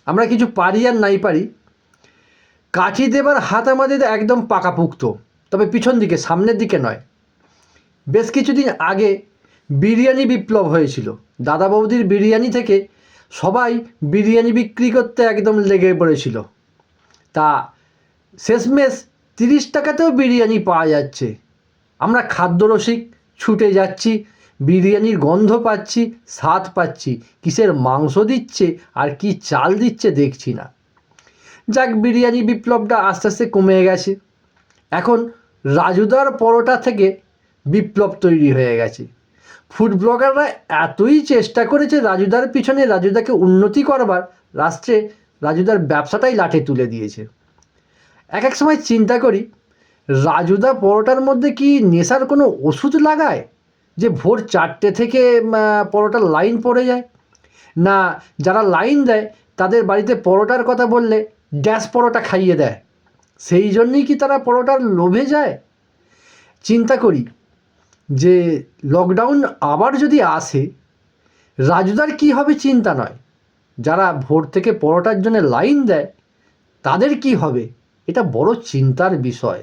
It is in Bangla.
আমরা কিছু পারি আর নাই পারি, কাঠি দেবার হাত আমাদের একদম পাকাপুক্ত, তবে পিছন দিকে, সামনের দিকে নয়। বেশ কিছুদিন আগে বিরিয়ানি বিপ্লব হয়েছিল। দাদা বৌদির বিরিয়ানি থেকে সবাই বিরিয়ানি বিক্রি করতে একদম লেগে পড়েছিল। তা শেষমেশ 30 টাকাতেও বিরিয়ানি পাওয়া যাচ্ছে। আমরা খাদ্যরসিক ছুটে যাচ্ছি, বিরিয়ানির গন্ধ পাচ্ছি, স্বাদ পাচ্ছি, কিসের মাংস দিচ্ছে আর কি চাল দিচ্ছে দেখছি না। যাক, বিরিয়ানি বিপ্লবটা আস্তে আস্তে কমে গেছে। এখন রাজুদার পরোটা থেকে বিপ্লব তৈরি হয়ে গেছে। ফুড ব্লগাররা এতই চেষ্টা করেছে রাজুদার পিছনে, রাজুদাকে উন্নতি করবার, লাস্টে রাজুদার ব্যবসাটাই লাঠে তুলে দিয়েছে। এক এক সময় চিন্তা করি, রাজুদা পরোটার মধ্যে কি নেশার কোনো ওষুধ লাগায় যে ভোর 4টে থেকে পরোটার লাইন পড়ে যায়? না যারা লাইন দেয় তাদের বাড়িতে পরোটার কথা বললে গ্যাস পরোটা খাইয়ে দেয়, সেই জন্যই কি তারা পরোটার লোভে যায়? চিন্তা করি যে লকডাউন আবার যদি আসে, রাজুদার কি হবে চিন্তা নয়, যারা ভোর থেকে পরোটার জন্য লাইন দেয় তাদের কি হবে, এটা বড় চিন্তার বিষয়।